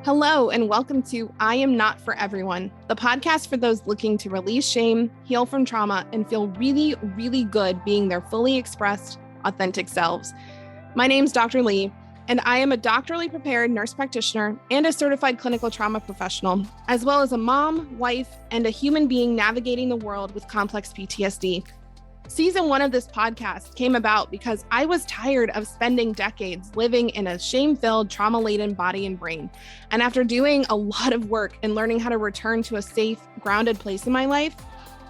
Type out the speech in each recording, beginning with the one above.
Hello, and welcome to I Am Not For Everyone, the podcast for those looking to release shame, heal from trauma, and feel really, really good being their fully expressed, authentic selves. My name's Dr. Lee, and I am a doctorally prepared nurse practitioner and a certified clinical trauma professional, as well as a mom, wife, and a human being navigating the world with complex PTSD. Season 1 of this podcast came about because I was tired of spending decades living in a shame-filled, trauma-laden body and brain. And after doing a lot of work and learning how to return to a safe, grounded place in my life,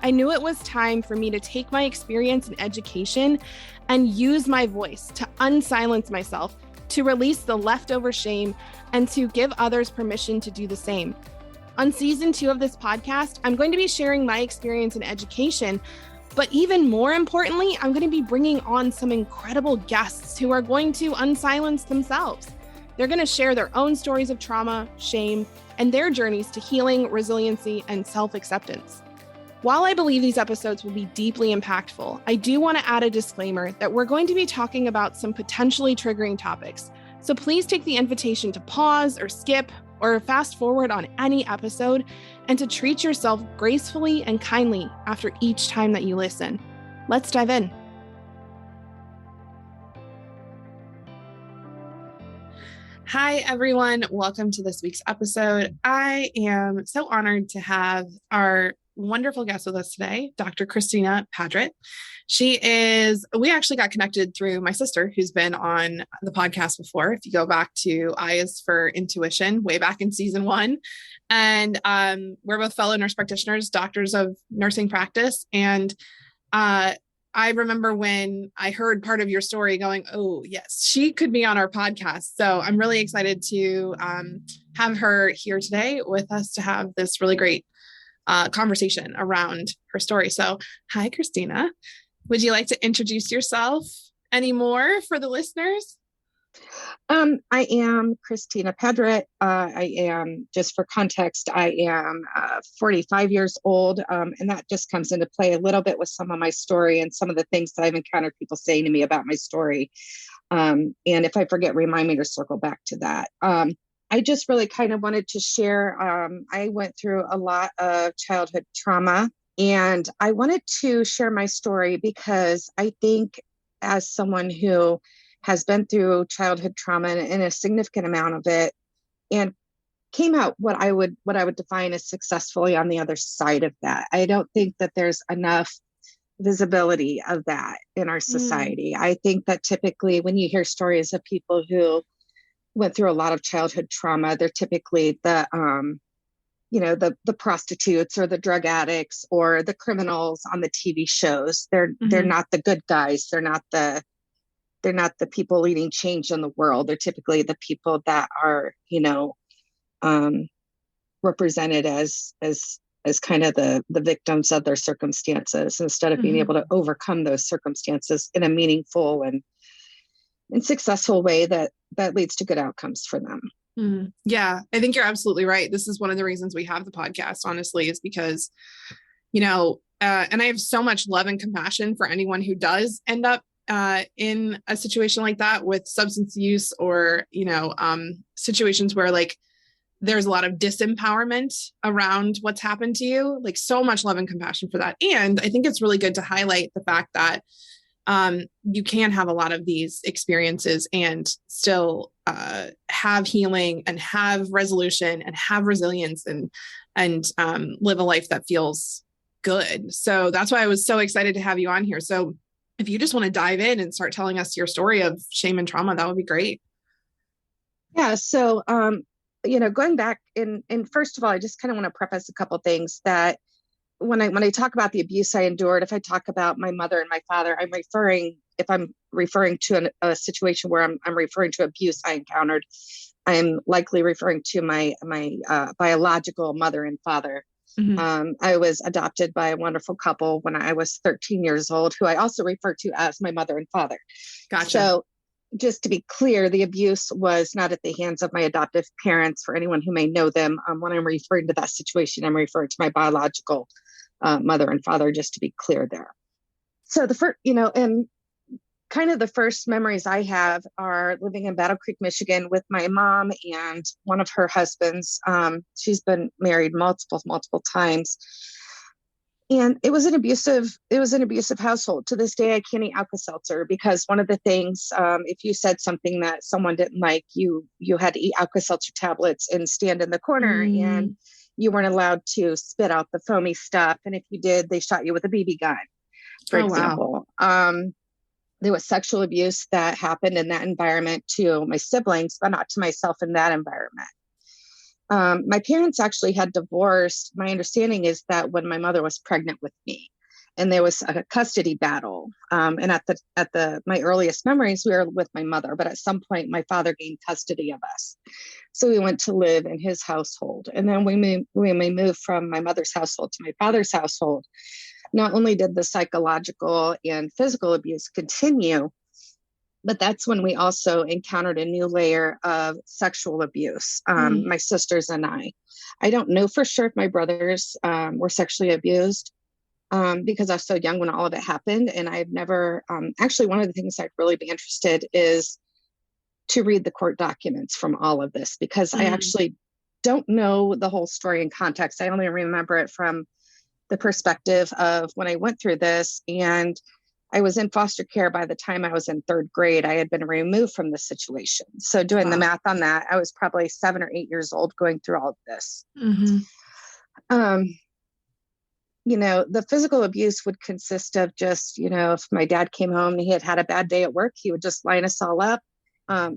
I knew it was time for me to take my experience and education and use my voice to unsilence myself, to release the leftover shame, and to give others permission to do the same. On Season 2 of this podcast, I'm going to be sharing my experience in education. But even more importantly, I'm going to be bringing on some incredible guests who are going to unsilence themselves. They're going to share their own stories of trauma, shame, and their journeys to healing, resiliency, and self-acceptance. While I believe these episodes will be deeply impactful, I do want to add a disclaimer that we're going to be talking about some potentially triggering topics. So please take the invitation to pause or skip or fast forward on any episode, and to treat yourself gracefully and kindly after each time that you listen. Let's dive in. Hi, everyone. Welcome to this week's episode. I am so honored to have our wonderful guest with us today, Dr. Christina Padrutt. We actually got connected through my sister, who's been on the podcast before. If you go back to I is for Intuition, way back in season 1. And we're both fellow nurse practitioners, doctors of nursing practice. And I remember when I heard part of your story going, oh, yes, she could be on our podcast. So I'm really excited to have her here today with us to have this really great conversation around her story. So hi, Christina. Would you like to introduce yourself anymore for the listeners? I am Christina Padrutt. I am, just for context, I am 45 years old, and that just comes into play a little bit with some of my story and some of the things that I've encountered people saying to me about my story. And if I forget, remind me to circle back to that. I just really kind of wanted to share, I went through a lot of childhood trauma, and I wanted to share my story because I think as someone who has been through childhood trauma and a significant amount of it, and came out what I would define as successfully on the other side of that. I don't think that there's enough visibility of that in our society. I think that typically when you hear stories of people who went through a lot of childhood trauma, they're typically the prostitutes or the drug addicts or the criminals on the TV shows. They're not the good guys. They're not the people leading change in the world. They're typically the people that are, represented as kind of the victims of their circumstances, instead of being able to overcome those circumstances in a meaningful and successful way that leads to good outcomes for them. Yeah, I think you're absolutely right. This is one of the reasons we have the podcast, honestly, is because, and I have so much love and compassion for anyone who does end up in a situation like that with substance use or, situations where like there's a lot of disempowerment around what's happened to you, like so much love and compassion for that. And I think it's really good to highlight the fact that you can have a lot of these experiences and still have healing and have resolution and have resilience and live a life that feels good. So that's why I was so excited to have you on here. So if you just want to dive in and start telling us your story of shame and trauma, that would be great. Yeah. So, going back and first of all, I just kind of want to preface a couple of things that when I talk about the abuse I endured, if I talk about my mother and my father, if I'm referring to a situation where I'm referring to abuse I encountered, I'm likely referring to my biological mother and father. I was adopted by a wonderful couple when I was 13 years old, who I also refer to as my mother and father. Gotcha. So just to be clear, the abuse was not at the hands of my adoptive parents. For anyone who may know them, when I'm referring to that situation, I'm referring to my biological mother and father, just to be clear there. So the first, and kind of the first memories I have are living in Battle Creek, Michigan with my mom and one of her husbands. She's been married multiple times. And it was an abusive household. To this day, I can't eat Alka-Seltzer because one of the things, if you said something that someone didn't like, you had to eat Alka-Seltzer tablets and stand in the corner, and you weren't allowed to spit out the foamy stuff. And if you did, they shot you with a BB gun, for example. Wow. There was sexual abuse that happened in that environment to my siblings, but not to myself in that environment. My parents actually had divorced. My understanding is that when my mother was pregnant with me, and there was a custody battle. And at my earliest memories, we were with my mother, but at some point my father gained custody of us. So we went to live in his household. And then when we moved from my mother's household to my father's household, not only did the psychological and physical abuse continue, but that's when we also encountered a new layer of sexual abuse. My sisters and I don't know for sure if my brothers were sexually abused because I was so young when all of it happened. And I've never, actually, one of the things I'd really be interested is to read the court documents from all of this, because I actually don't know the whole story in context. I only remember it from the perspective of when I went through this, and I was in foster care by the time I was in third grade. I had been removed from the situation. So doing the math on that, I was probably 7 or 8 years old going through all of this. The physical abuse would consist of just, if my dad came home and he had had a bad day at work, he would just line us all up,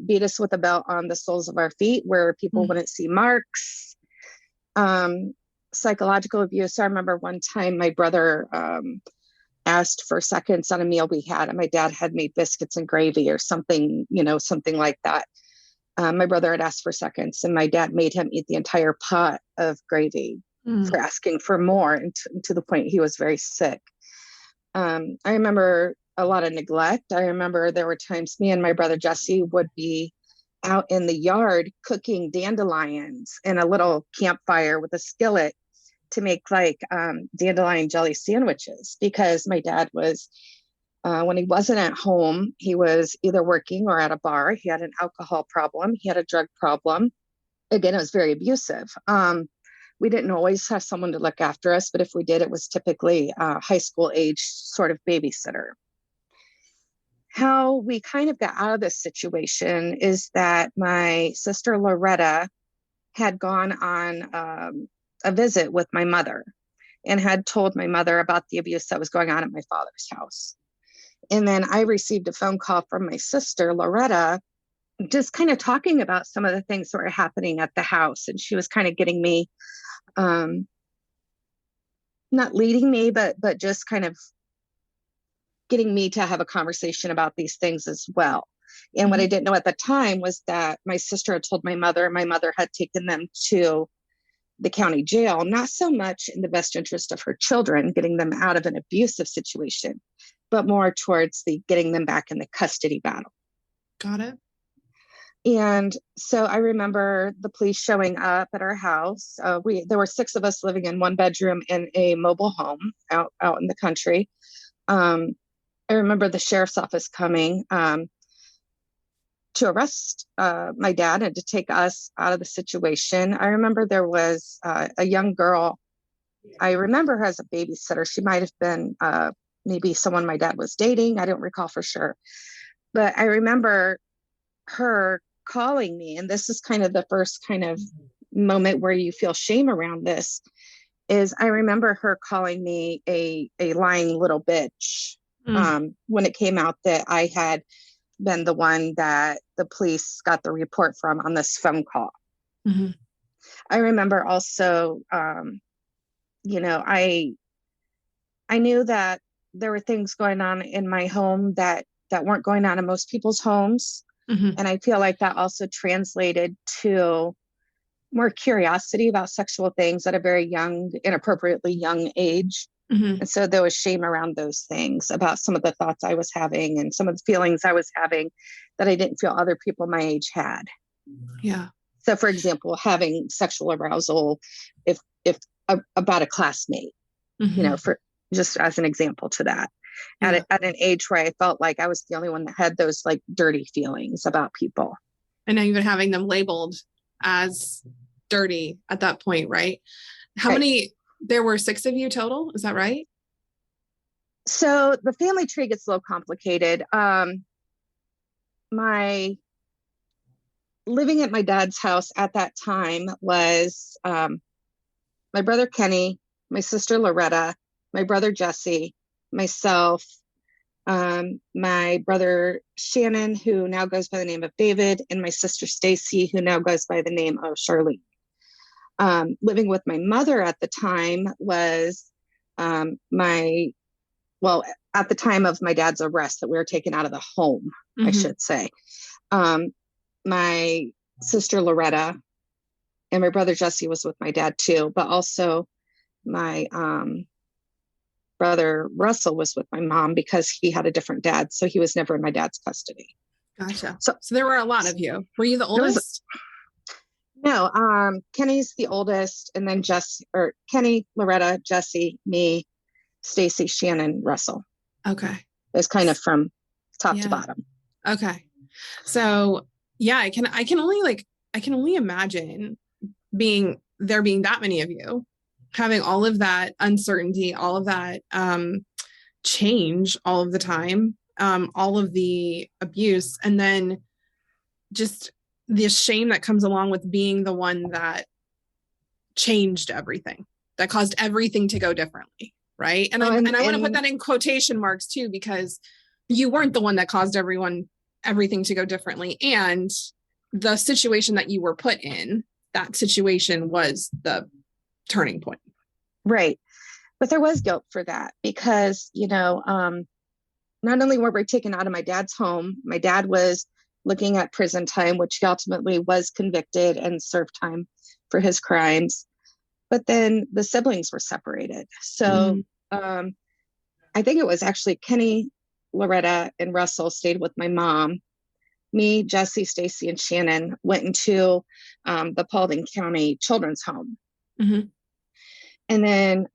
beat us with a belt on the soles of our feet where people wouldn't see marks. Psychological abuse. I remember one time my brother asked for seconds on a meal we had, and my dad had made biscuits and gravy or something, something like that. My brother had asked for seconds, and my dad made him eat the entire pot of gravy for asking for more, and to the point he was very sick. I remember a lot of neglect. I remember there were times me and my brother Jesse would be out in the yard cooking dandelions in a little campfire with a skillet to make dandelion jelly sandwiches, because my dad was, when he wasn't at home, he was either working or at a bar. He had an alcohol problem. He had a drug problem. Again, it was very abusive. We didn't always have someone to look after us, but if we did, it was typically a high school age sort of babysitter. How we kind of got out of this situation is that my sister Loretta had gone on a visit with my mother and had told my mother about the abuse that was going on at my father's house. And then I received a phone call from my sister Loretta, just kind of talking about some of the things that were happening at the house. And she was kind of getting me, not leading me, but just kind of getting me to have a conversation about these things as well. And what I didn't know at the time was that my sister had told my mother, and my mother had taken them to the county jail, not so much in the best interest of her children, getting them out of an abusive situation, but more towards getting them back in the custody battle. Got it. And so I remember the police showing up at our house. There were 6 of us living in one bedroom in a mobile home out in the country. I remember the sheriff's office coming to arrest my dad and to take us out of the situation. I remember there was a young girl. I remember her as a babysitter. She might have been maybe someone my dad was dating. I don't recall for sure. But I remember her calling me, and this is kind of the first kind of moment where you feel shame around this, is I remember her calling me a lying little bitch when it came out that I had been the one that the police got the report from on this phone call. I remember also, I knew that there were things going on in my home that weren't going on in most people's homes. And I feel like that also translated to more curiosity about sexual things at a very young, inappropriately young age. And so there was shame around those things, about some of the thoughts I was having and some of the feelings I was having that I didn't feel other people my age had. Yeah. So, for example, having sexual arousal if about a classmate, for just as an example to that. at an age where I felt like I was the only one that had those like dirty feelings about people. And even having them labeled as dirty at that point, right? How many, there were 6 of you total, is that right? So the family tree gets a little complicated. My living at my dad's house at that time was my brother Kenny, my sister Loretta, my brother Jesse, myself, my brother Shannon, who now goes by the name of David, and my sister Stacy, who now goes by the name of Charlene. Living with my mother at the time was at the time of my dad's arrest, that we were taken out of the home, I should say. My sister Loretta and my brother Jesse was with my dad too, but also my brother Russell was with my mom because he had a different dad. So he was never in my dad's custody. Gotcha. So there were a lot of you. Were you the oldest? No, Kenny's the oldest, and then Kenny, Loretta, Jesse, me, Stacy, Shannon, Russell. Okay. It's kind of from top to bottom. Okay. So yeah, I can only imagine being that many of you, having all of that uncertainty, all of that change all of the time, all of the abuse, and then just the shame that comes along with being the one that changed everything, that caused everything to go differently. Right. And I want to put that in quotation marks too, because you weren't the one that caused everything to go differently. And the situation that you were put in, that situation was the turning point. Right. But there was guilt for that because, not only were we taken out of my dad's home, my dad was looking at prison time, which he ultimately was convicted and served time for his crimes. But then the siblings were separated. So I think it was actually Kenny, Loretta, and Russell stayed with my mom. Me, Jesse, Stacy, and Shannon went into the Paulding County Children's Home. And then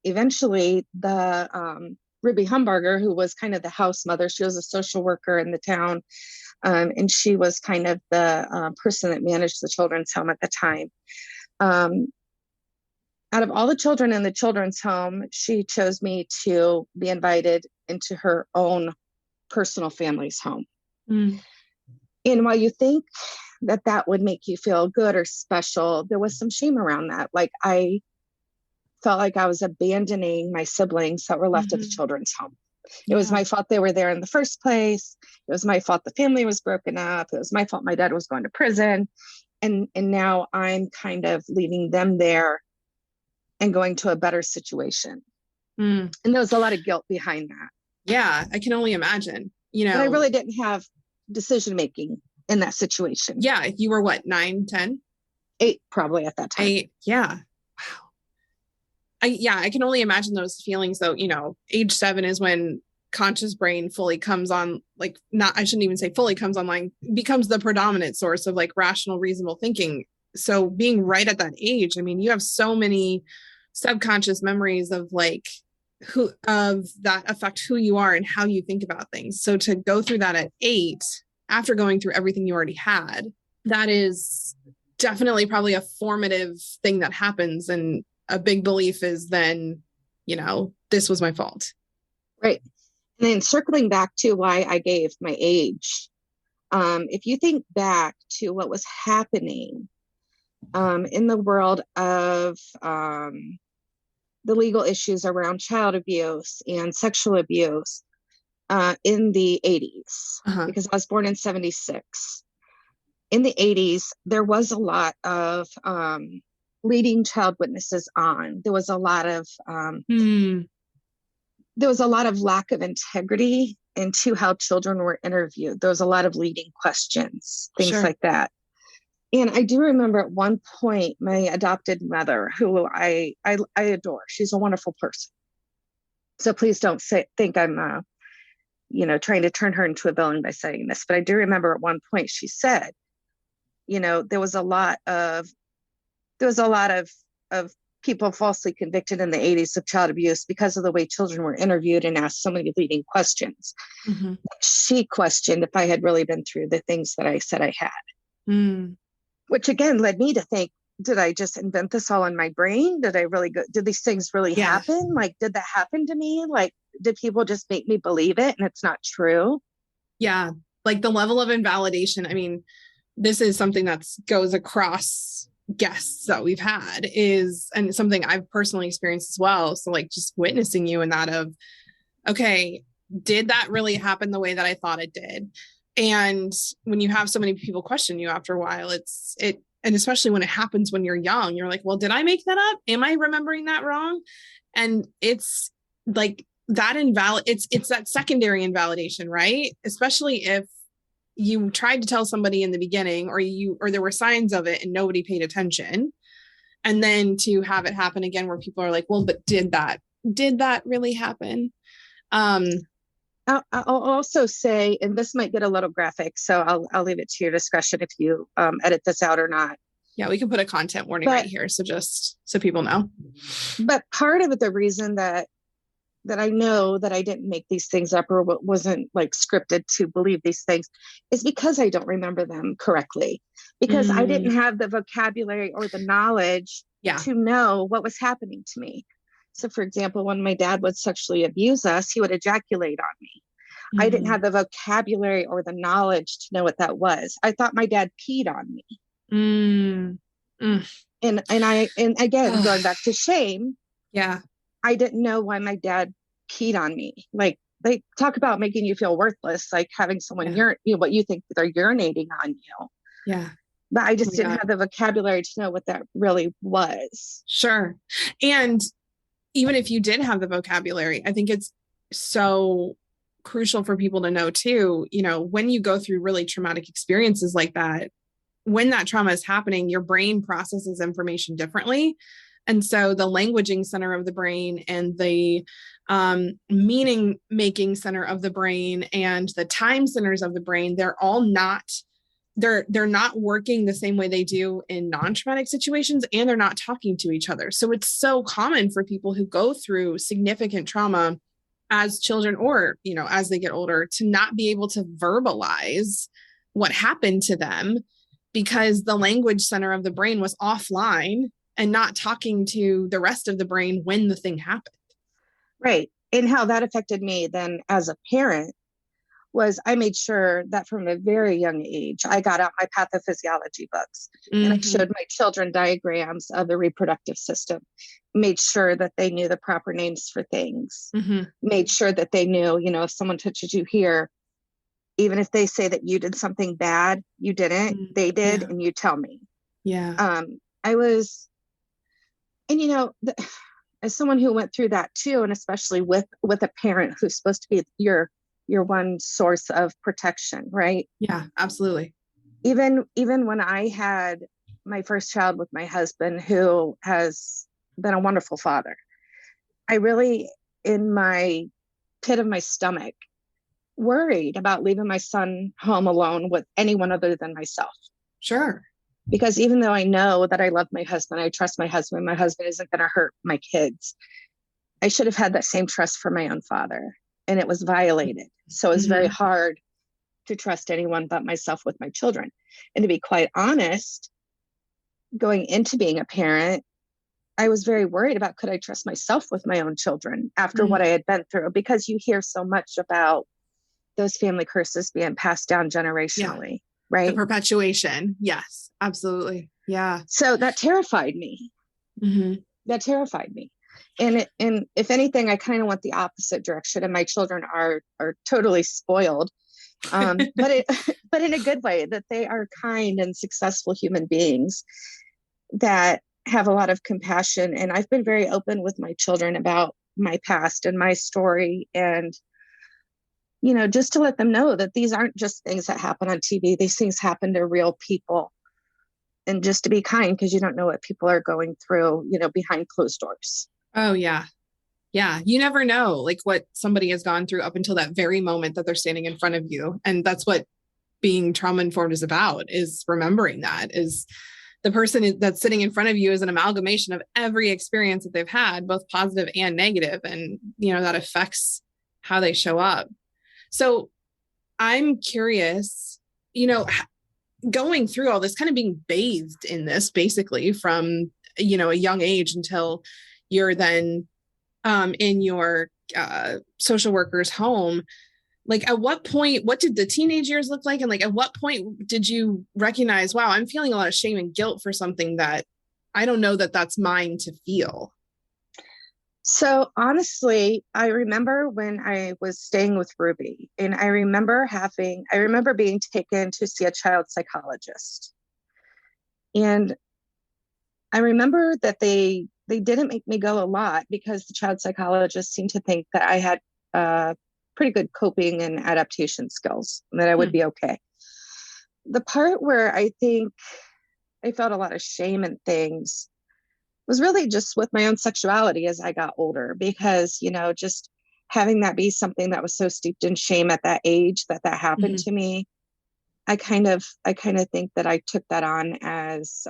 eventually the Ruby Humbarger, who was kind of the house mother, she was a social worker in the town. And she was kind of the person that managed the children's home at the time. Out of all the children in the children's home, she chose me to be invited into her own personal family's home. And while you think that would make you feel good or special, there was some shame around that. Like I felt like I was abandoning my siblings that were left at the children's home. It was my fault they were there in the first place. It was my fault the family was broken up. It was my fault my dad was going to prison. And now I'm kind of leaving them there and going to a better situation. And there was a lot of guilt behind that. Yeah, I can only imagine, But I really didn't have decision-making in that situation. Yeah. You were what, 9, 10? 8 probably at that time. 8. Yeah. Wow. I can only imagine those feelings though. Age 7 is when conscious brain fully comes on, I shouldn't even say fully comes online, becomes the predominant source of like rational, reasonable thinking. So being right at that age, you have so many subconscious memories of that affect who you are and how you think about things. So to go through that at 8, after going through everything you already had, that is definitely probably a formative thing that happens. And a big belief is then, this was my fault. Right. And then circling back to why I gave my age, if you think back to what was happening in the world of the legal issues around child abuse and sexual abuse in the 80s, because I was born in 76. In the 80s, there was a lot of leading child witnesses on. There was a lot of lack of integrity into how children were interviewed. There was a lot of leading questions, things like that. And I do remember at one point, my adopted mother, who I adore, she's a wonderful person. So please don't think I'm, trying to turn her into a villain by saying this. But I do remember at one point she said, there was a lot of people falsely convicted in the 80s of child abuse because of the way children were interviewed and asked so many leading questions. Mm-hmm. She questioned if I had really been through the things that I said I had, which again led me to think, did I just invent this all in my brain? Did these things really happen? Like, did that happen to me? Like, did people just make me believe it and it's not true? Yeah. Like the level of invalidation. I mean, this is something that goes across guests that we've had and something I've personally experienced as well. So like just witnessing you in that of, okay, did that really happen the way that I thought it did? And when you have so many people question you after a while, and especially when it happens when you're young, you're like, well, did I make that up? Am I remembering that wrong? And it's like that it's that secondary invalidation, right? Especially if you tried to tell somebody in the beginning or there were signs of it and nobody paid attention. And then to have it happen again where people are like, well, but did that really happen? I'll also say, and this might get a little graphic, so I'll leave it to your discretion if you edit this out or not. Yeah, we can put a content warning right here. So just so people know. But part of it, the reason that I know that I didn't make these things up or wasn't like scripted to believe these things is because I don't remember them correctly, because I didn't have the vocabulary or the knowledge to know what was happening to me. So for example, when my dad would sexually abuse us, he would ejaculate on me. I didn't have the vocabulary or the knowledge to know what that was. I thought my dad peed on me. And again, going back to shame. Yeah. I didn't know why my dad peed on me. Like, they talk about making you feel worthless, like having someone what you think they're urinating on you. Yeah. But I just didn't have the vocabulary to know what that really was. Sure. And even if you did have the vocabulary, I think it's so crucial for people to know too, when you go through really traumatic experiences like that, when that trauma is happening, your brain processes information differently. And so the languaging center of the brain and the meaning making center of the brain and the time centers of the brain, they're all not working the same way they do in non-traumatic situations, and they're not talking to each other. So it's so common for people who go through significant trauma as children or, as they get older, to not be able to verbalize what happened to them because the language center of the brain was offline and not talking to the rest of the brain when the thing happened. Right. And how that affected me then as a parent was I made sure that from a very young age, I got out my pathophysiology books and I showed my children diagrams of the reproductive system, made sure that they knew the proper names for things, made sure that they knew, if someone touches you here, even if they say that you did something bad, you didn't, they did, and you tell me. Yeah. As someone who went through that too, and especially with a parent who's supposed to be your one source of protection, right? Yeah, absolutely. Even when I had my first child with my husband, who has been a wonderful father, I really, in my pit of my stomach, worried about leaving my son home alone with anyone other than myself. Sure. Because even though I know that I love my husband, I trust my husband isn't going to hurt my kids, I should have had that same trust for my own father, and it was violated. So it's very hard to trust anyone but myself with my children. And to be quite honest, going into being a parent, I was very worried about, could I trust myself with my own children after what I had been through? Because you hear so much about those family curses being passed down generationally, right? The perpetuation. Yes, absolutely. Yeah. So that terrified me. That terrified me. And if anything, I kind of went the opposite direction, and my children are totally spoiled. But in a good way, that they are kind and successful human beings that have a lot of compassion. And I've been very open with my children about my past and my story, and just to let them know that these aren't just things that happen on TV. These things happen to real people, and just to be kind, because you don't know what people are going through, behind closed doors. Oh, yeah. Yeah. You never know like what somebody has gone through up until that very moment that they're standing in front of you. And that's what being trauma informed is about, is remembering that the person that's sitting in front of you is an amalgamation of every experience that they've had, both positive and negative. And, that affects how they show up. So I'm curious, going through all this, kind of being bathed in this basically from, a young age until you're then in your social worker's home. Like, at what point, what did the teenage years look like? And like, at what point did you recognize, wow, I'm feeling a lot of shame and guilt for something that I don't know that that's mine to feel? So honestly, I remember when I was staying with Ruby, and I remember being taken to see a child psychologist. And I remember that they didn't make me go a lot because the child psychologist seemed to think that I had pretty good coping and adaptation skills, and that I would be okay. The part where I think I felt a lot of shame and things was really just with my own sexuality as I got older, because, just having that be something that was so steeped in shame at that age that happened to me. I kind of think that I took that on as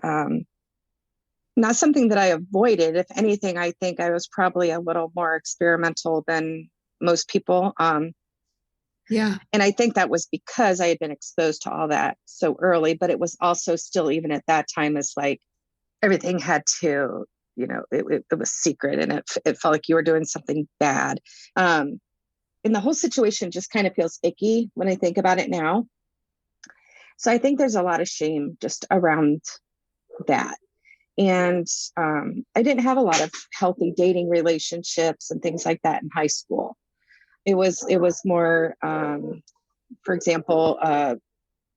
not something that I avoided. If anything, I think I was probably a little more experimental than most people. Yeah. And I think that was because I had been exposed to all that so early, but it was also still, even at that time, as like everything had to, it was secret, and it felt like you were doing something bad. And the whole situation just kind of feels icky when I think about it now. So I think there's a lot of shame just around that. And I didn't have a lot of healthy dating relationships and things like that in high school. It was more, for example,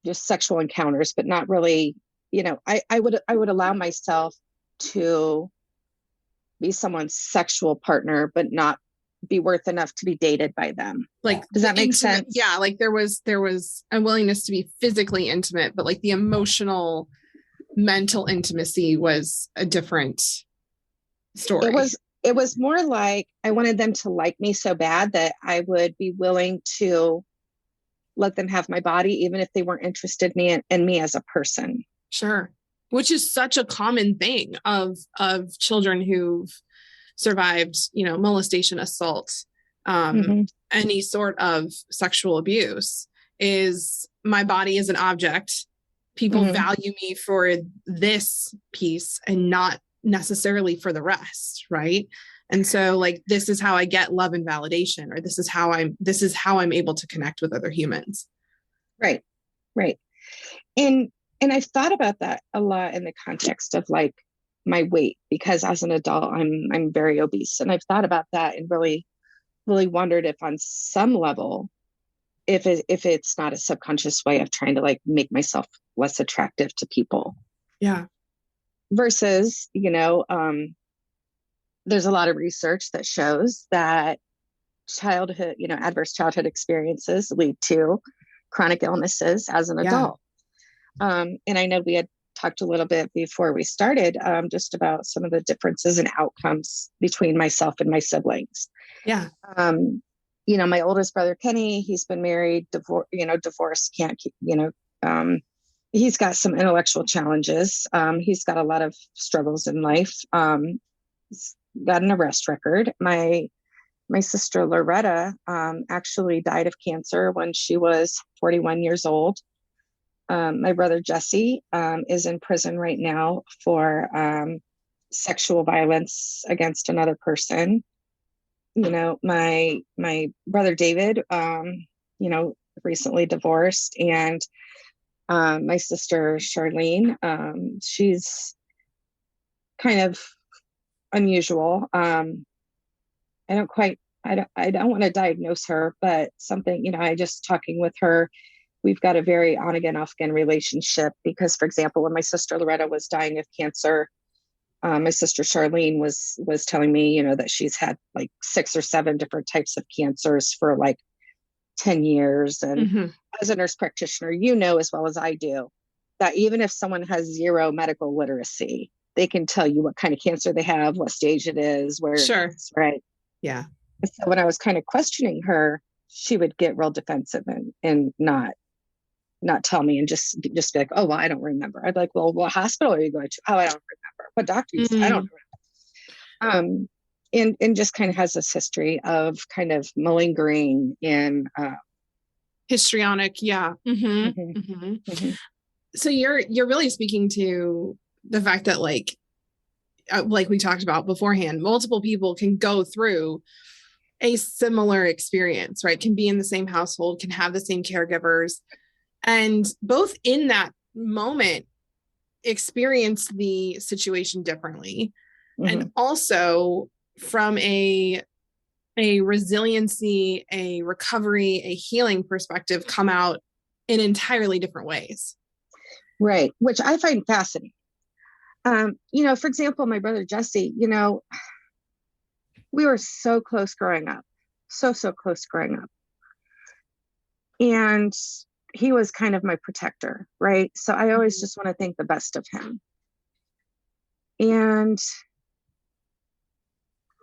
just sexual encounters, but not really, I would allow myself to be someone's sexual partner, but not be worth enough to be dated by them. Like, does that make sense? Yeah. Like there was a willingness to be physically intimate, but like the emotional, mental intimacy was a different story. It was more like I wanted them to like me so bad that I would be willing to let them have my body, even if they weren't interested in me as a person. Sure. Which is such a common thing of children who've survived, molestation, assault, any sort of sexual abuse, is my body is an object. People value me for this piece and not necessarily for the rest. Right. And so like, this is how I get love and validation, or this is how I'm able to connect with other humans. Right. Right. And I've thought about that a lot in the context of like my weight, because as an adult, I'm very obese. And I've thought about that and really, really wondered if on some level, if it's not a subconscious way of trying to like make myself less attractive to people. Yeah. Versus, there's a lot of research that shows that childhood, adverse childhood experiences lead to chronic illnesses as an adult. And I know we had talked a little bit before we started just about some of the differences in outcomes between myself and my siblings. Yeah. My oldest brother, Kenny, he's been married, divorced, can't keep, he's got some intellectual challenges. He's got a lot of struggles in life. He's got an arrest record. My sister, Loretta, actually died of cancer when she was 41 years old. My brother, Jesse, is in prison right now for sexual violence against another person. My brother, David, recently divorced, and my sister, Charlene, she's kind of unusual. I don't want to diagnose her, but something, I just talking with her, we've got a very on again, off again relationship, because, for example, when my sister Loretta was dying of cancer, my sister Charlene was telling me, that she's had like 6 or 7 different types of cancers for like 10 years. And as a nurse practitioner, as well as I do, that even if someone has zero medical literacy, they can tell you what kind of cancer they have, what stage it is, where Sure. it is, right? Yeah. So when I was kind of questioning her, she would get real defensive and not not tell me and just be like, oh, well, I don't remember. I'd be like, well, what hospital are you going to? Oh, I don't remember. What doctor you said? I don't remember. And just kind of has this history of kind of malingering and histrionic. Yeah. So you're really speaking to the fact that like we talked about beforehand, multiple people can go through a similar experience, right? Can be in the same household, can have the same caregivers, and both in that moment experience the situation differently. And also from a resiliency, a recovery, a healing perspective come out in entirely different ways. Right. Which I find fascinating. For example, my brother, Jesse, we were so close growing up, so close growing up. And he was kind of my protector, right? So I always just want to think the best of him. And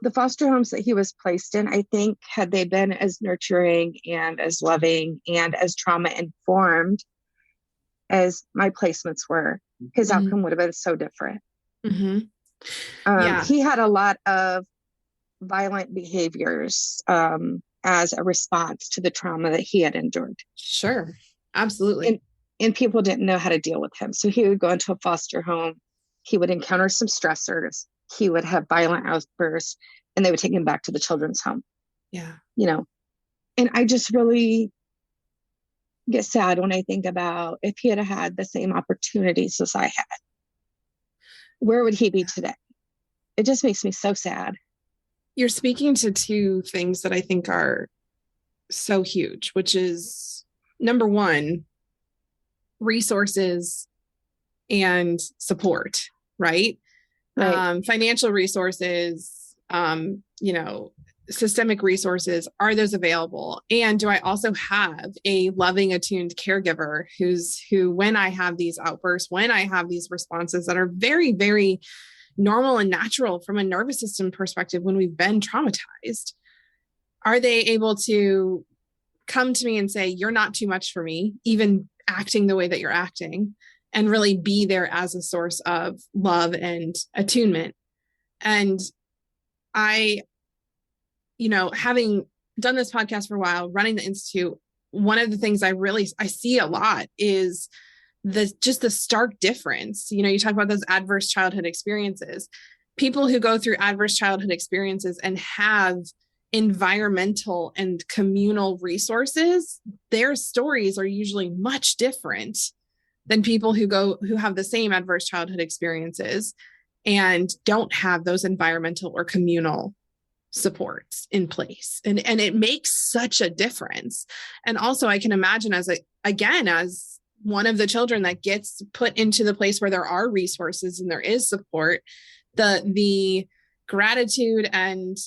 the foster homes that he was placed in, I think, had they been as nurturing and as loving and as trauma informed as my placements were, his outcome would have been so different. He had a lot of violent behaviors as a response to the trauma that he had endured. Sure. Absolutely. And people didn't know how to deal with him. So he would go into a foster home. He would encounter some stressors. He would have violent outbursts, and they would take him back to the children's home. Yeah. And I just really get sad when I think about if he had had the same opportunities as I had, where would he be today? It just makes me so sad. You're speaking to two things that I think are so huge, which is number one, resources and support, right? Financial resources, systemic resources, are those available? And do I also have a loving, attuned caregiver who, when I have these outbursts, when I have these responses that are very, very normal and natural from a nervous system perspective, when we've been traumatized, are they able to come to me and say, you're not too much for me, even acting the way that you're acting, and really be there as a source of love and attunement? And I, having done this podcast for a while, running the Institute, one of the things I see a lot is the stark difference. You talk about those adverse childhood experiences. People who go through adverse childhood experiences and have environmental and communal resources, their stories are usually much different than people who have the same adverse childhood experiences and don't have those environmental or communal supports in place. And it makes such a difference. And also I can imagine as one of the children that gets put into the place where there are resources and there is support, the gratitude and,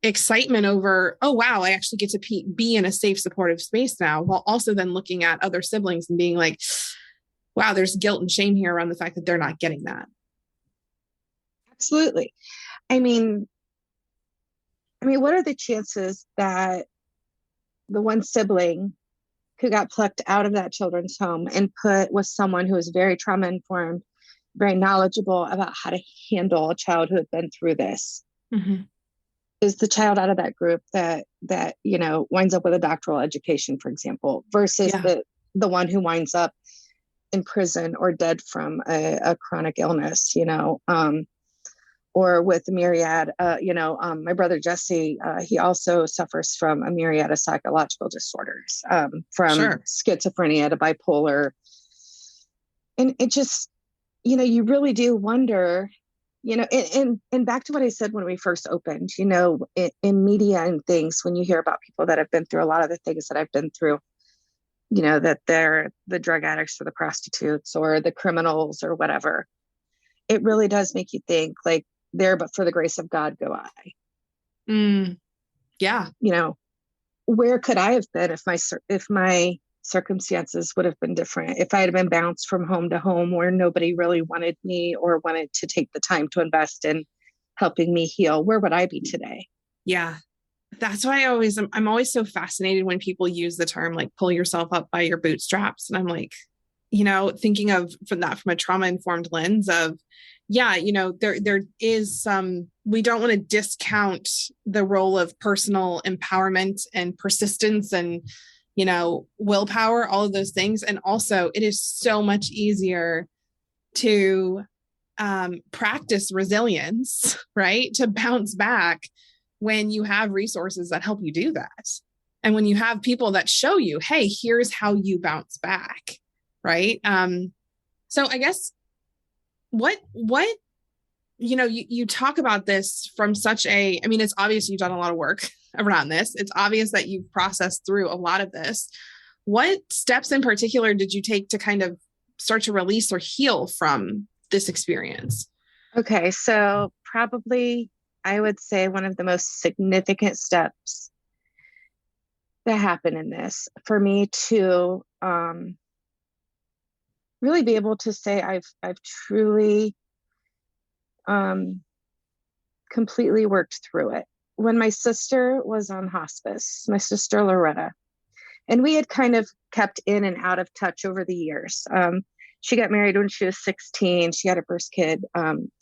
excitement over, oh, wow, I actually get to be in a safe, supportive space now, while also then looking at other siblings and being like, wow, there's guilt and shame here around the fact that they're not getting that. Absolutely. I mean, what are the chances that the one sibling who got plucked out of that children's home and put with someone who is very trauma informed, very knowledgeable about how to handle a child who had been through this, is the child out of that group that winds up with a doctoral education, for example, versus the one who winds up in prison or dead from a chronic illness, or with a myriad, my brother Jesse, he also suffers from a myriad of psychological disorders, from schizophrenia to bipolar. And it just, you really do wonder, and back to what I said when we first opened, in media and things, when you hear about people that have been through a lot of the things that I've been through, that they're the drug addicts or the prostitutes or the criminals or whatever, it really does make you think, like, there, but for the grace of God go I. Yeah. Where could I have been if my circumstances would have been different? If I had been bounced from home to home where nobody really wanted me or wanted to take the time to invest in helping me heal, where would I be today? Yeah, that's why I'm always so fascinated when people use the term like pull yourself up by your bootstraps. And I'm like, thinking of from a trauma informed lens of, yeah, there is some, we don't want to discount the role of personal empowerment and persistence and, willpower, all of those things. And also it is so much easier to practice resilience, right? To bounce back when you have resources that help you do that. And when you have people that show you, hey, here's how you bounce back, right? So I guess what you talk about this from such a, I mean, it's obvious you've done a lot of work around this. It's obvious that you've processed through a lot of this. What steps in particular did you take to kind of start to release or heal from this experience? Okay, so probably I would say one of the most significant steps that happened in this for me to really be able to say I've truly completely worked through it. When my sister was on hospice, my sister Loretta, and we had kind of kept in and out of touch over the years. She got married when she was 16. She had her first kid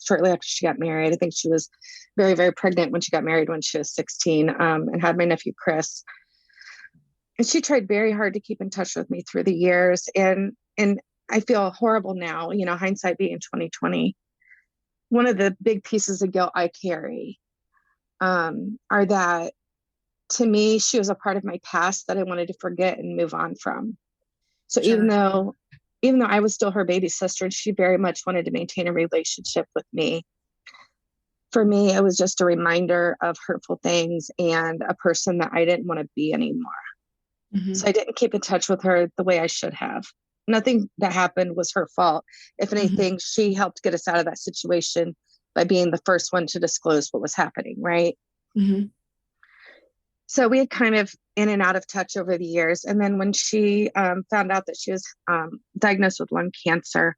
shortly after she got married. I think she was very, very pregnant when she got married when she was 16, and had my nephew, Chris. And she tried very hard to keep in touch with me through the years. And I feel horrible now, hindsight being 2020. One of the big pieces of guilt I carry are that, to me, she was a part of my past that I wanted to forget and move on from. So Sure. even though I was still her baby sister, and she very much wanted to maintain a relationship with me, for me, it was just a reminder of hurtful things and a person that I didn't want to be anymore. Mm-hmm. So I didn't keep in touch with her the way I should have. Nothing that happened was her fault. If anything, she helped get us out of that situation by being the first one to disclose what was happening, right? Mm-hmm. So we had kind of in and out of touch over the years. And then when she found out that she was diagnosed with lung cancer,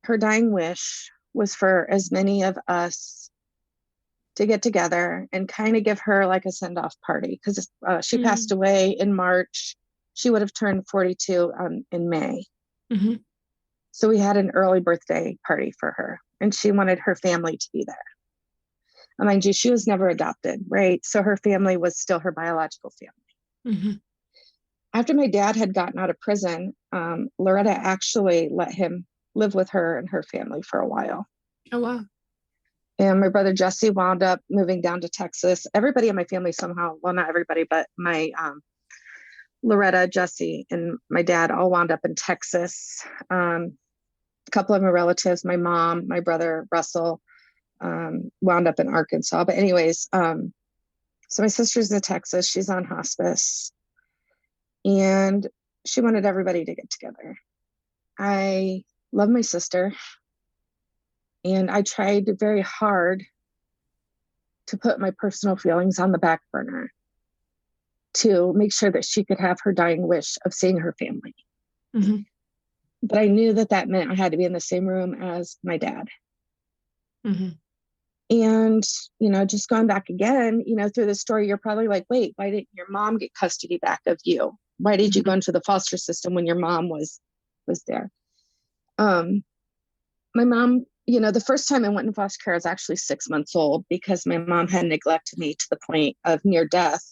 her dying wish was for as many of us to get together and kind of give her like a send-off party, because she passed away in March. She would have turned 42 in May. Mm-hmm. So we had an early birthday party for her, and she wanted her family to be there. And mind you, she was never adopted, right? So her family was still her biological family. Mm-hmm. After my dad had gotten out of prison, Loretta actually let him live with her and her family for a while. Oh, wow. And my brother Jesse wound up moving down to Texas. Everybody in my family somehow, well, not everybody, but my Loretta, Jesse, and my dad all wound up in Texas. A couple of my relatives, my mom, my brother Russell, wound up in Arkansas. But anyways, so my sister's in Texas. She's on hospice. And she wanted everybody to get together. I love my sister. And I tried very hard to put my personal feelings on the back burner to make sure that she could have her dying wish of seeing her family. Mm-hmm. But I knew that meant I had to be in the same room as my dad. Mm-hmm. And, just going back again, through the story, you're probably like, wait, why didn't your mom get custody back of you? Why did you go into the foster system when your mom was there? My mom, the first time I went in foster care, I was actually 6 months old, because my mom had neglected me to the point of near death,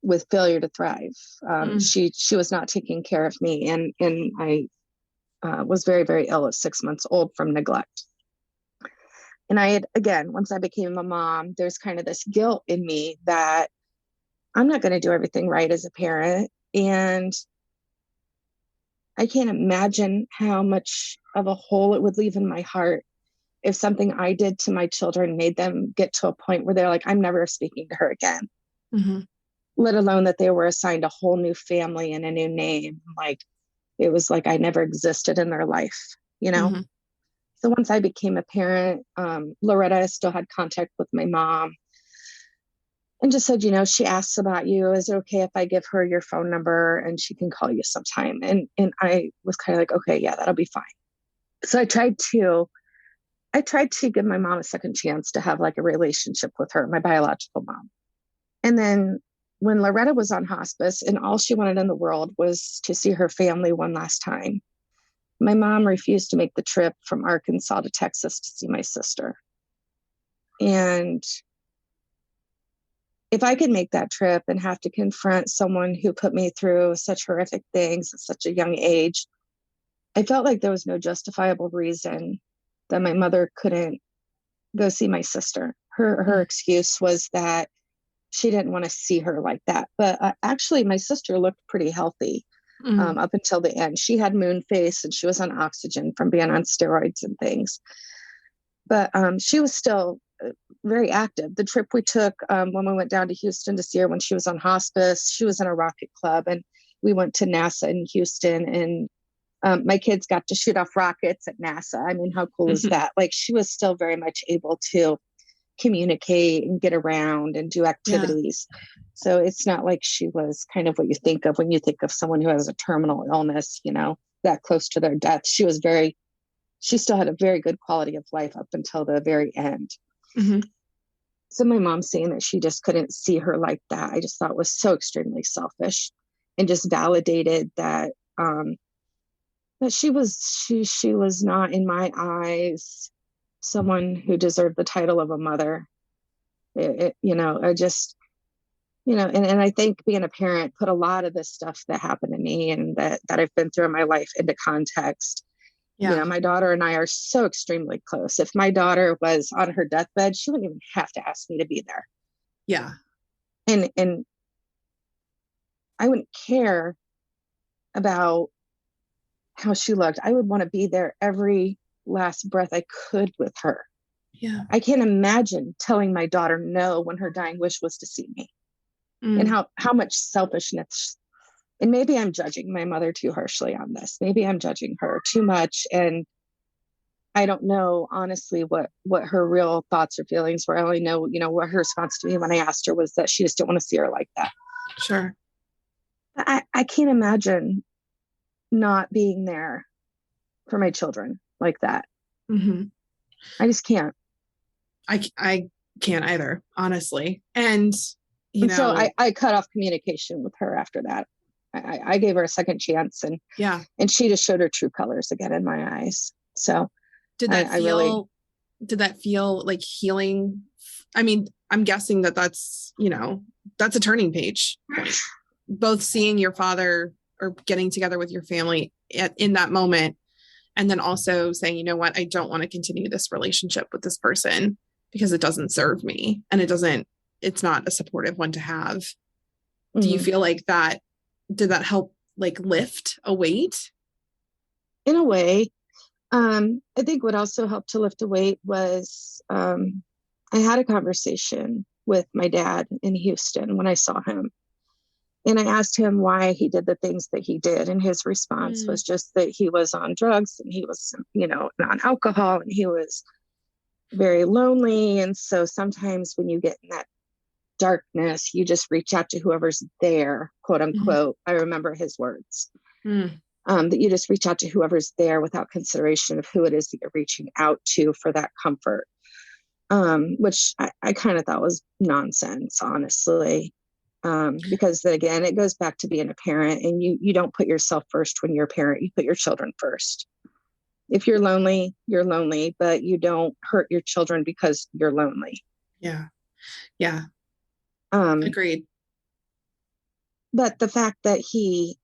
with failure to thrive. She was not taking care of me. And I was very, very ill at 6 months old from neglect. And I had, again, once I became a mom, there's kind of this guilt in me that I'm not going to do everything right as a parent. And I can't imagine how much of a hole it would leave in my heart if something I did to my children made them get to a point where they're like, I'm never speaking to her again. Mm-hmm. Let alone that they were assigned a whole new family and a new name. Like, it was like I never existed in their life, Mm-hmm. So once I became a parent, Loretta still had contact with my mom and just said, she asks about you. Is it okay if I give her your phone number and she can call you sometime? And I was kind of like, okay, yeah, that'll be fine. So I tried to I tried to give my mom a second chance to have like a relationship with her, my biological mom. And then when Loretta was on hospice and all she wanted in the world was to see her family one last time, my mom refused to make the trip from Arkansas to Texas to see my sister. And if I could make that trip and have to confront someone who put me through such horrific things at such a young age, I felt like there was no justifiable reason that my mother couldn't go see my sister. Her excuse was that she didn't want to see her like that. But actually, my sister looked pretty healthy up until the end. She had moon face and she was on oxygen from being on steroids and things. But she was still very active. The trip we took when we went down to Houston to see her when she was on hospice, she was in a rocket club, and we went to NASA in Houston, and my kids got to shoot off rockets at NASA. I mean, how cool is that? Like, she was still very much able to communicate and get around and do activities. Yeah. So it's not like she was kind of what you think of when you think of someone who has a terminal illness, you know, that close to their death. She still had a very good quality of life up until the very end. Mm-hmm. So my mom saying that she just couldn't see her like that, I just thought was so extremely selfish, and just validated that that she was not, in my eyes, someone who deserved the title of a mother. And I think being a parent put a lot of this stuff that happened to me and that I've been through in my life into context. Yeah. You know, my daughter and I are so extremely close. If my daughter was on her deathbed, she wouldn't even have to ask me to be there. Yeah. And I wouldn't care about how she looked. I would want to be there every last breath I could with her. Yeah. I can't imagine telling my daughter no when her dying wish was to see me. And how much selfishness. And maybe I'm judging my mother too harshly on this. Maybe I'm judging her too much. And I don't know, honestly, what her real thoughts or feelings were. I only know, what her response to me when I asked her was that she just didn't want to see her like that. Sure. I can't imagine not being there for my children like that. Mm-hmm. I just can't. I can't either, honestly. And so I cut off communication with her after that. I gave her a second chance, and she just showed her true colors again in my eyes. So did that feel like healing? I mean, I'm guessing that's a turning page point. Both seeing your father or getting together with your family in that moment, and then also saying, you know what, I don't want to continue this relationship with this person because it doesn't serve me, and it's not a supportive one to have. Mm-hmm. Do you feel like did that help like lift a weight? In a way. I think what also helped to lift a weight was I had a conversation with my dad in Houston when I saw him. And I asked him why he did the things that he did. And his response was just that he was on drugs and he was, on alcohol, and he was very lonely. And so sometimes when you get in that darkness, you just reach out to whoever's there, quote unquote. I remember his words, that you just reach out to whoever's there without consideration of who it is that you're reaching out to for that comfort, which I kind of thought was nonsense, honestly. Because then again, it goes back to being a parent, and you don't put yourself first when you're a parent, you put your children first. If you're lonely, but you don't hurt your children because you're lonely. Yeah. Yeah. Agreed. But the fact that he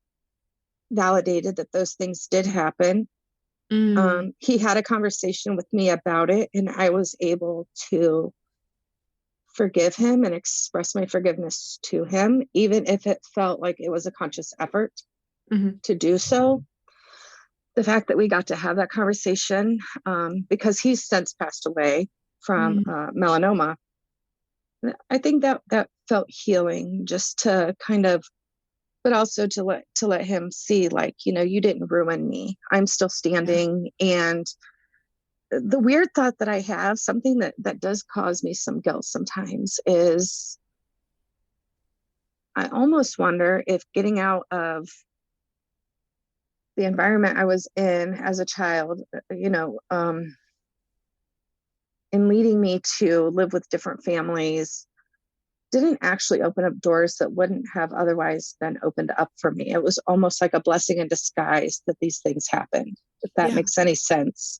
validated that those things did happen, he had a conversation with me about it, and I was able to forgive him and express my forgiveness to him, even if it felt like it was a conscious effort to do so. The fact that we got to have that conversation, because he's since passed away from melanoma, I think that felt healing, just to kind of, but also to let him see, like, you didn't ruin me. I'm still standing. Yeah. And the weird thought that I have, something that does cause me some guilt sometimes, is I almost wonder if getting out of the environment I was in as a child, and leading me to live with different families didn't actually open up doors that wouldn't have otherwise been opened up for me. It was almost like a blessing in disguise that these things happened, if that makes any sense.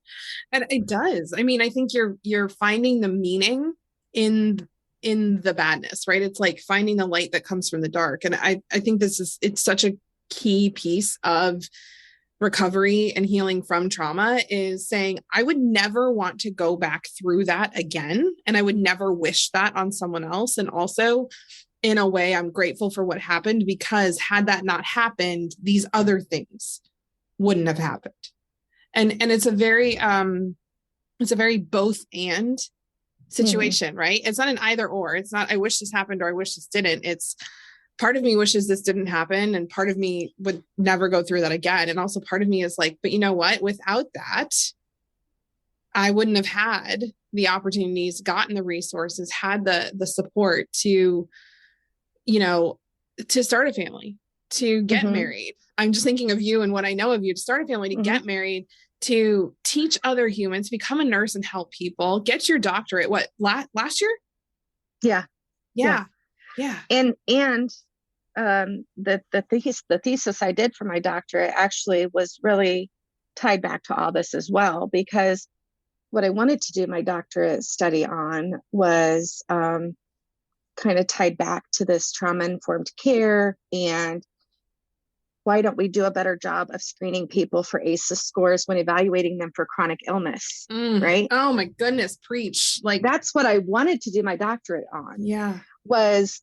And it does. I mean, I think you're finding the meaning in the badness, right? It's like finding the light that comes from the dark. And I think it's such a key piece of recovery and healing from trauma, is saying, I would never want to go back through that again. And I would never wish that on someone else. And also, in a way, I'm grateful for what happened, because had that not happened, these other things wouldn't have happened. And it's a very both and situation, right? It's not an either or. It's not, I wish this happened or I wish this didn't. It's part of me wishes this didn't happen, and part of me would never go through that again. And also part of me is like, but you know what? Without that, I wouldn't have had the opportunities, gotten the resources, had the support to, to start a family, to get married. I'm just thinking of you and what I know of you, to start a family, to get married, to teach other humans, become a nurse and help people, get your doctorate. What, last year? Yeah. And the thesis I did for my doctorate actually was really tied back to all this as well, because what I wanted to do my doctorate study on was kind of tied back to this trauma-informed care, and why don't we do a better job of screening people for ACEs scores when evaluating them for chronic illness, right? Oh my goodness, preach. Like, that's what I wanted to do my doctorate on. Yeah. Was,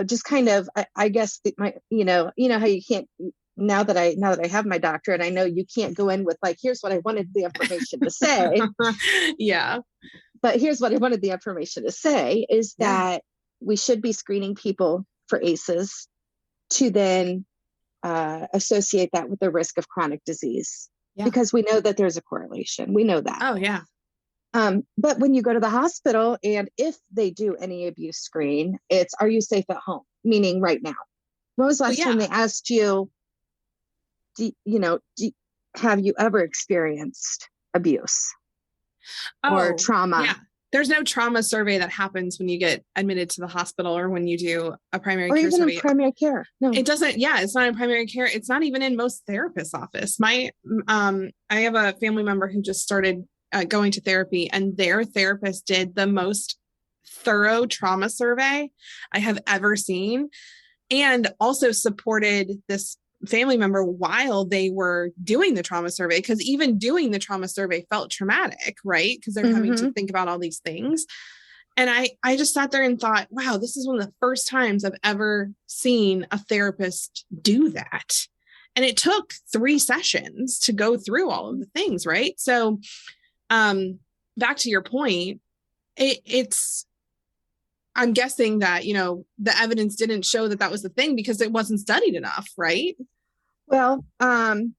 just kind of, I guess how you can't, now that I have my doctorate, I know you can't go in with like, here's what I wanted the information to say. Yeah. But here's what I wanted the information to say is that we should be screening people for ACEs to then associate that with the risk of chronic disease, because we know that there's a correlation. We know that. Oh, yeah. But when you go to the hospital, and if they do any abuse screen, it's, are you safe at home? Meaning right now. When was the last time they asked you, have you ever experienced abuse or trauma? Yeah. There's no trauma survey that happens when you get admitted to the hospital or when you do a primary care even survey. In primary care. No, it doesn't. Yeah, it's not in primary care. It's not even in most therapists' office. I have a family member who just started going to therapy, and their therapist did the most thorough trauma survey I have ever seen, and also supported this family member while they were doing the trauma survey, because even doing the trauma survey felt traumatic, right? Because they're having to think about all these things. And I just sat there and thought, wow, this is one of the first times I've ever seen a therapist do that. And it took 3 sessions to go through all of the things, right? So back to your point, I'm guessing that, the evidence didn't show that was the thing because it wasn't studied enough, right? Well, again,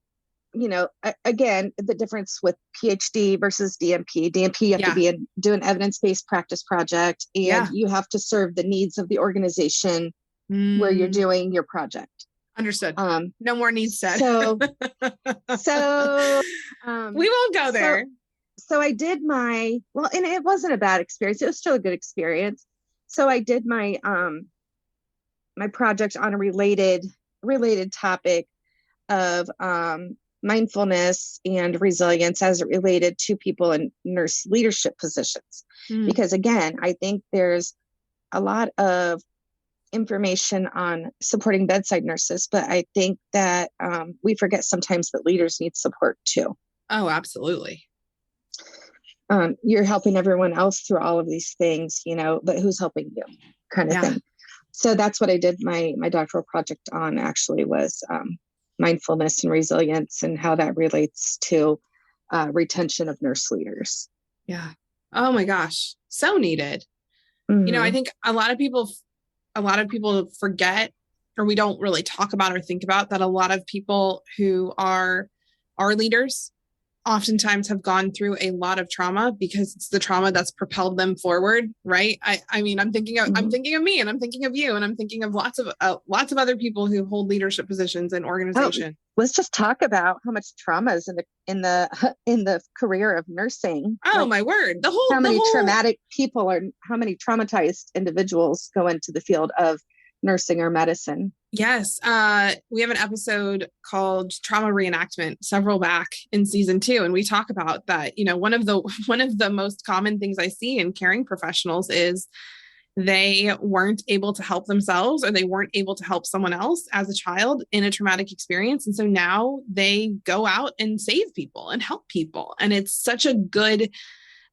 the difference with PhD versus DMP. DMP, you have to do an evidence-based practice project, and you have to serve the needs of the organization where you're doing your project. Understood. No more needs said. So we won't go there. So I did and it wasn't a bad experience. It was still a good experience. So I did my my project on a related topic of mindfulness and resilience as it related to people in nurse leadership positions. Because again, I think there's a lot of information on supporting bedside nurses, but I think that we forget sometimes that leaders need support too. Oh, absolutely. You're helping everyone else through all of these things, but who's helping you kind of thing. So that's what I did my doctoral project on, actually, was mindfulness and resilience and how that relates to retention of nurse leaders. Yeah. Oh my gosh. So needed. I think a lot of people forget, or we don't really talk about or think about, that a lot of people who are leaders oftentimes have gone through a lot of trauma because it's the trauma that's propelled them forward. Right. I mean, I'm thinking of me, and I'm thinking of you, and I'm thinking of lots of other people who hold leadership positions in organization. Let's just talk about how much trauma is in the career of nursing. Oh, my word. How many traumatic people how many traumatized individuals go into the field of nursing or medicine? Yes. We have an episode called Trauma Reenactment, several back in season 2. And we talk about that. One of the most common things I see in caring professionals is they weren't able to help themselves, or they weren't able to help someone else as a child in a traumatic experience. And so now they go out and save people and help people. And it's such a good,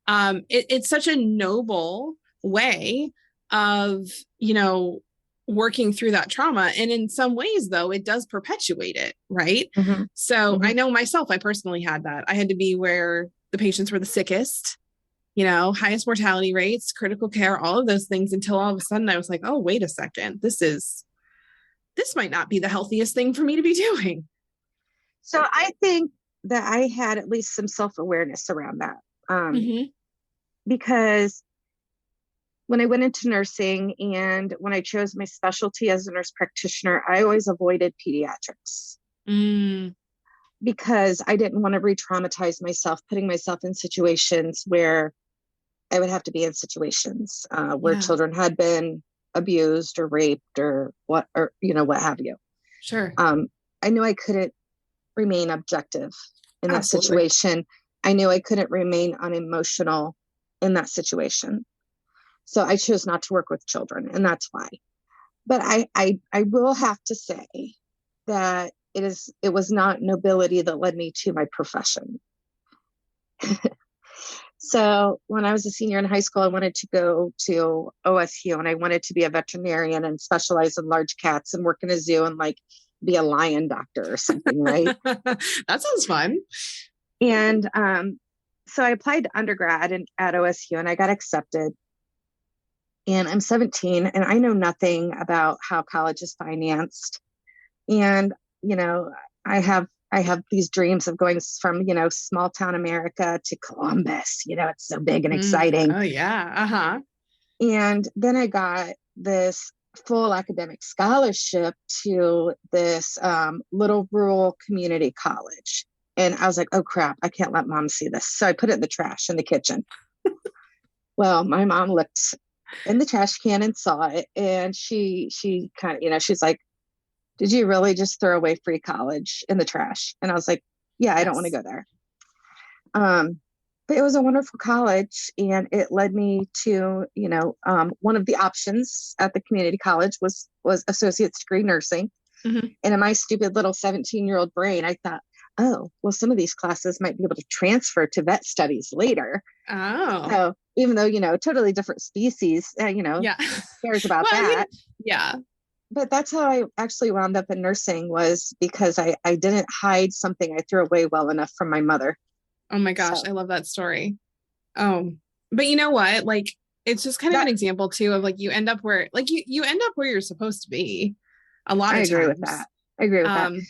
it's such a noble way of, working through that trauma. And in some ways, though, it does perpetuate it. Right. Mm-hmm. So I know myself, I personally had that. I had to be where the patients were the sickest, highest mortality rates, critical care, all of those things, until all of a sudden I was like, oh, wait a second, this might not be the healthiest thing for me to be doing. So I think that I had at least some self-awareness around that. Because when I went into nursing and when I chose my specialty as a nurse practitioner, I always avoided pediatrics. Because I didn't want to re-traumatize myself, putting myself in situations where I would have to be in situations where children had been abused or raped or what have you. Sure. I knew I couldn't remain objective in that situation. I knew I couldn't remain unemotional in that situation. So I chose not to work with children, and that's why. But I will have to say that it was not nobility that led me to my profession. So when I was a senior in high school, I wanted to go to OSU, and I wanted to be a veterinarian and specialize in large cats and work in a zoo and be a lion doctor or something, right? That sounds fun. And so I applied to undergrad at OSU, and I got accepted. And I'm 17, and I know nothing about how college is financed. And, I have these dreams of going from, small town America to Columbus. It's so big and exciting. Oh, yeah. Uh-huh. And then I got this full academic scholarship to this little rural community college. And I was like, oh, crap, I can't let mom see this. So I put it in the trash in the kitchen. Well, my mom looked in the trash can and saw it. And she kind of, she's like, did you really just throw away free college in the trash? And I was like, yeah, I don't want to go there. But it was a wonderful college, and it led me to, one of the options at the community college was associate's degree nursing. And in my stupid little 17-year-old brain, I thought, oh, well, some of these classes might be able to transfer to vet studies later. Oh. So even though, totally different species, who cares about that? Yeah. But that's how I actually wound up in nursing, was because I didn't hide something I threw away well enough from my mother. Oh my gosh. So. I love that story. Oh, but you know what? It's just kind of an example too of you end up where, you end up where you're supposed to be a lot of times. I agree with that.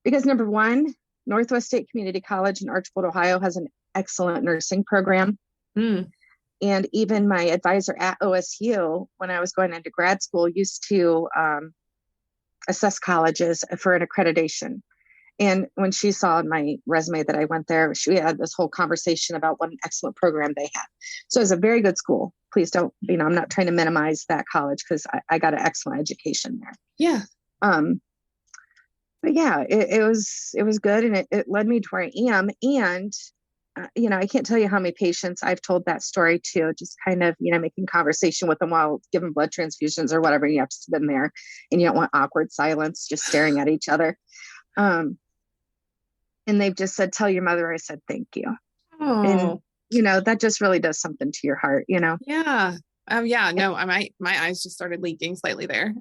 Because number one, Northwest State Community College in Archbold, Ohio has an excellent nursing program. And even my advisor at OSU, when I was going into grad school, used to assess colleges for an accreditation. And when she saw in my resume that I went there, she had this whole conversation about what an excellent program they had. So it was a very good school. Please don't, I'm not trying to minimize that college, because I got an excellent education there. Yeah. But yeah, it was good, and it led me to where I am. And I can't tell you how many patients I've told that story to, just kind of, making conversation with them while giving blood transfusions or whatever. You have to sit in there, and you don't want awkward silence, just staring at each other. And they've just said, tell your mother I said thank you. Oh. And, that just really does something to your heart, Yeah. Yeah. No, my eyes just started leaking slightly there.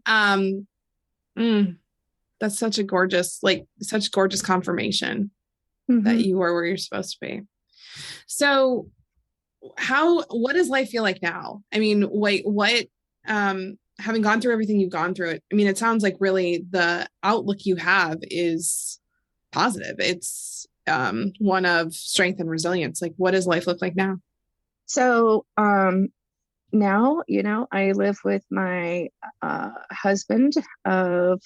That's such gorgeous confirmation that you are where you're supposed to be. So what does life feel like now? I mean, what, having gone through everything you've gone through, it sounds like really the outlook you have is positive. It's one of strength and resilience. Like, what does life look like now? So, now, I live with my husband of,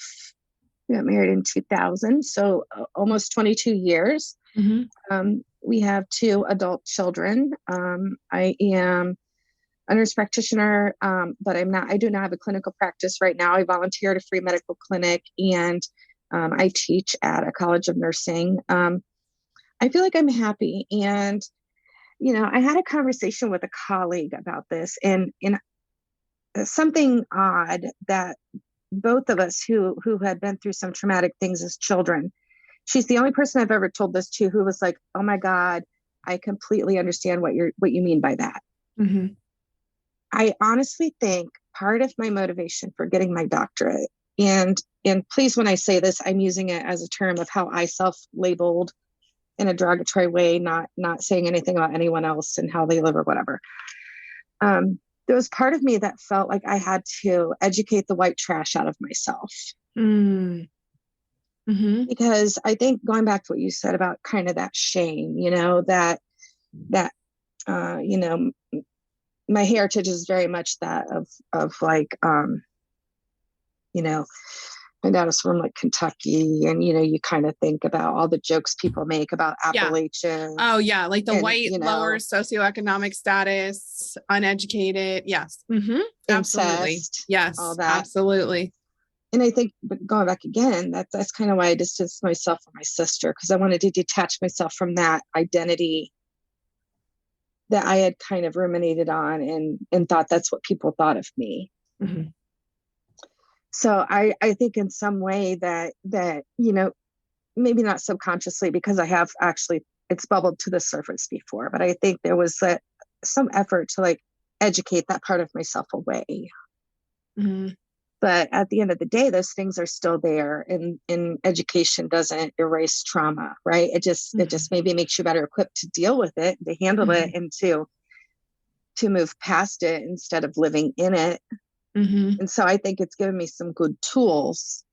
we got married in 2000, so almost 22 years. We have 2 adult children. I am a nurse practitioner, but I do not have a clinical practice right now. I volunteer at a free medical clinic, and I teach at a college of nursing. I feel like I'm happy. And, I had a conversation with a colleague about this, and something odd that both of us who had been through some traumatic things as children, she's the only person I've ever told this to who was like, "Oh my God, I completely understand what you mean by that." I honestly think part of my motivation for getting my doctorate, and please, when I say this, I'm using it as a term of how I self-labeled in a derogatory way, not saying anything about anyone else and how they live or whatever. There was part of me that felt like I had to educate the white trash out of myself. Because I think, going back to what you said about kind of that shame, that my heritage is very much that of like, my dad was from like Kentucky, and you kind of think about all the jokes people make about Appalachian. Oh yeah, like the white lower socioeconomic status, uneducated. Yes, absolutely. Incest, yes, all that. Absolutely. And I think, but going back again, that's kind of why I distanced myself from my sister, because I wanted to detach myself from that identity that I had kind of ruminated on and thought that's what people thought of me. So I think in some way that maybe not subconsciously, because I have actually, it's bubbled to the surface before, but I think there was some effort to like educate that part of myself away. But at the end of the day, those things are still there, and education doesn't erase trauma, right? It just maybe makes you better equipped to deal with it, to handle it, and to move past it instead of living in it. And so I think it's given me some good tools,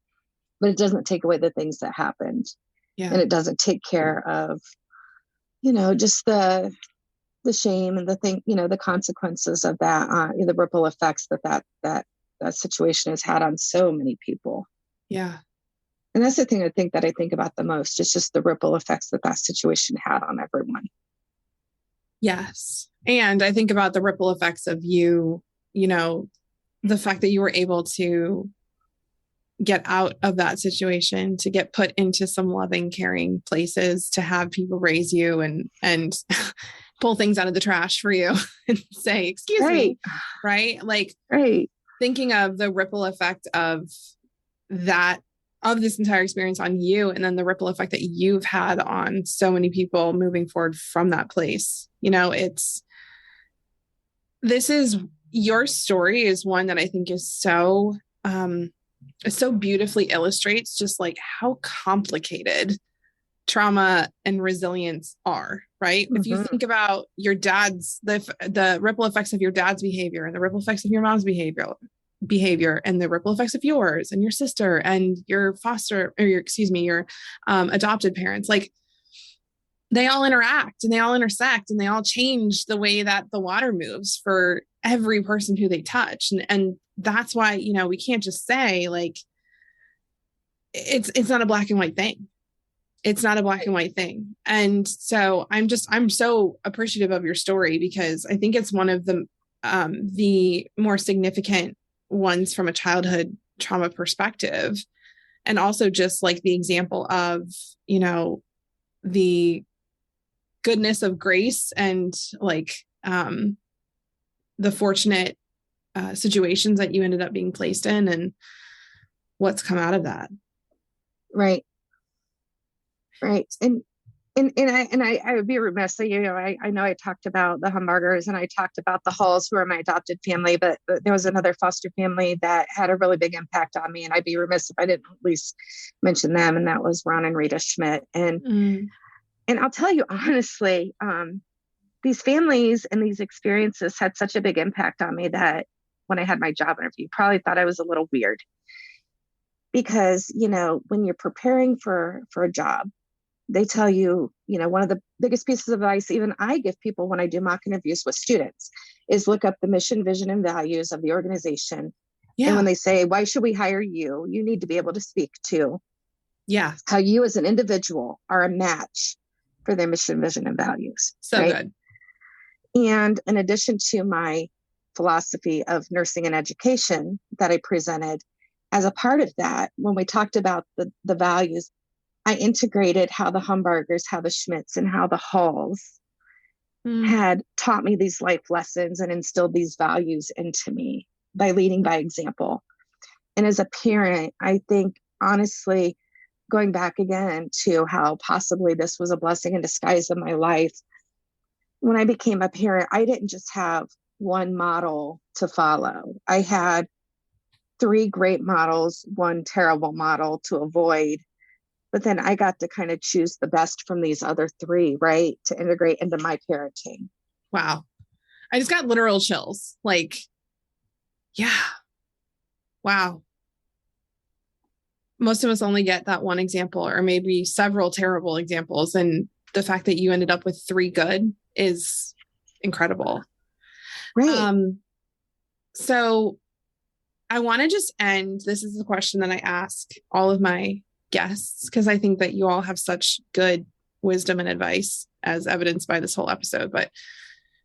but it doesn't take away the things that happened. And it doesn't take care of, just the shame and the consequences of that, the ripple effects that situation has had on so many people. And that's the thing I think about the most. It's just the ripple effects that situation had on everyone. Yes. And I think about the ripple effects of you, the fact that you were able to get out of that situation, to get put into some loving, caring places, to have people raise you and pull things out of the trash for you and say, excuse me, right? Like, thinking of the ripple effect of this entire experience on you, and then the ripple effect that you've had on so many people moving forward from that place. Your story is one that I think is so beautifully illustrates just like how complicated trauma and resilience are, right? If you think about your dad's, the ripple effects of your dad's behavior, and the ripple effects of your mom's behavior, and the ripple effects of yours and your sister and your your adopted parents, like they all interact and they all intersect and they all change the way that the water moves for every person who they touch. And that's why, we can't just say like, it's not a black and white thing. It's not a black and white thing. And so I'm so appreciative of your story, because I think it's one of the more significant ones from a childhood trauma perspective. And also just like the example of, the goodness of grace and like, the fortunate situations that you ended up being placed in and what's come out of that. Right. And I would be remiss. I know I talked about the Humbargers and I talked about the Halls, who are my adopted family, but there was another foster family that had a really big impact on me, and I'd be remiss if I didn't at least mention them. And that was Ron and Rita Schmidt. And I'll tell you honestly, these families and these experiences had such a big impact on me that when I had my job interview, probably thought I was a little weird, because, when you're preparing for a job, they tell you, one of the biggest pieces of advice even I give people when I do mock interviews with students is look up the mission, vision, and values of the organization. Yeah. And when they say, why should we hire you? You need to be able to speak to how you as an individual are a match for their mission, vision, and values. So good. And in addition to my philosophy of nursing and education that I presented, as a part of that, when we talked about the values, I integrated how the Humbargers, how the Schmidts, and how the Halls had taught me these life lessons and instilled these values into me by leading by example. And as a parent, I think, honestly, going back again to how possibly this was a blessing in disguise in my life, when I became a parent, I didn't just have one model to follow. I had 3 great models, 1 terrible model to avoid. But then I got to kind of choose the best from these other 3, right, to integrate into my parenting. Wow. I just got literal chills. Like, yeah. Wow. Most of us only get that one example or maybe several terrible examples. And the fact that you ended up with 3 good is incredible. Right. So I want to just end. This is the question that I ask all of my guests, because I think that you all have such good wisdom and advice as evidenced by this whole episode. But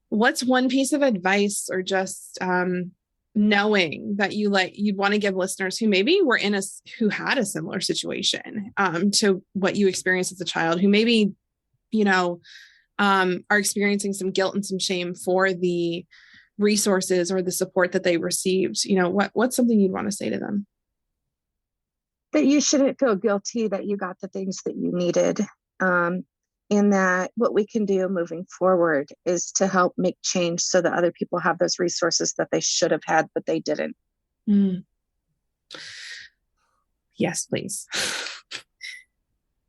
what's one piece of advice or just knowing that you'd want to give listeners who maybe were who had a similar situation to what you experienced as a child, who maybe, are experiencing some guilt and some shame for the resources or the support that they received? What's something you'd want to say to them? That you shouldn't feel guilty that you got the things that you needed. And that what we can do moving forward is to help make change so that other people have those resources that they should have had, but they didn't. Yes, please.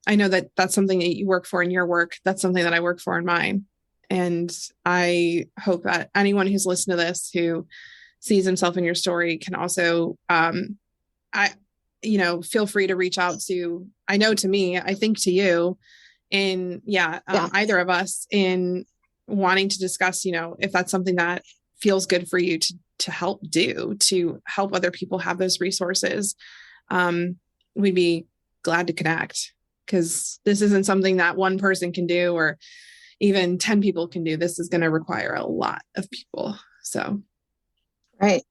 I know that that's something that you work for in your work. That's something that I work for in mine. And I hope that anyone who's listened to this, who sees himself in your story, can also, feel free to reach out to, I think to you in, either of us in wanting to discuss, if that's something that feels good for you to help do, to help other people have those resources. We'd be glad to connect, because this isn't something that one person can do or even 10 people can do. This is going to require a lot of people. So. Right.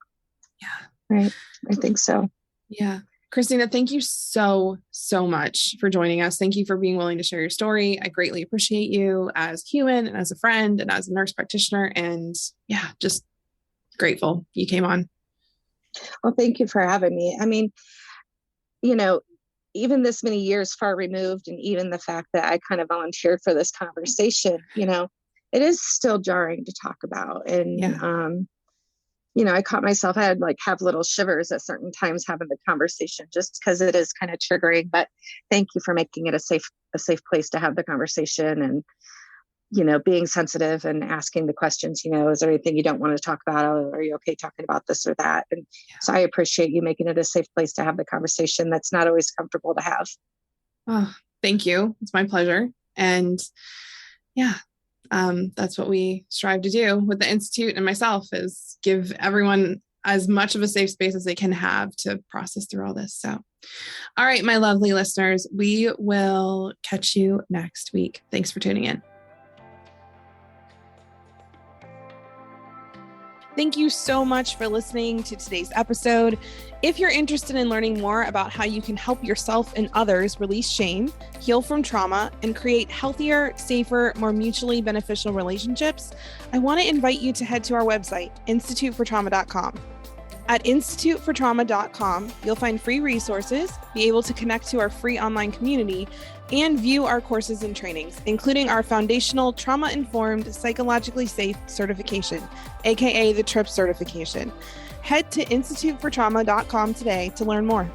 Yeah. Right. I think so. Yeah. Christina, thank you so, so much for joining us. Thank you for being willing to share your story. I greatly appreciate you as a human and as a friend and as a nurse practitioner. And just grateful you came on. Well, thank you for having me. I mean, even this many years far removed, and even the fact that I kind of volunteered for this conversation, it is still jarring to talk about. And, I caught myself, I had have little shivers at certain times having the conversation, just because it is kind of triggering. But thank you for making it a safe place to have the conversation, and, being sensitive and asking the questions, is there anything you don't want to talk about? Or are you okay talking about this or that? And so I appreciate you making it a safe place to have the conversation. That's not always comfortable to have. Oh, thank you. It's my pleasure. And that's what we strive to do with the Institute and myself, is give everyone as much of a safe space as they can have to process through all this. So, all right, my lovely listeners, we will catch you next week. Thanks for tuning in. Thank you so much for listening to today's episode. If you're interested in learning more about how you can help yourself and others release shame, heal from trauma, and create healthier, safer, more mutually beneficial relationships, I want to invite you to head to our website, institutefortrauma.com. At institutefortrauma.com, you'll find free resources, be able to connect to our free online community, and view our courses and trainings, including our foundational trauma-informed, psychologically safe certification, aka the TRIP certification. Head to institutefortrauma.com today to learn more.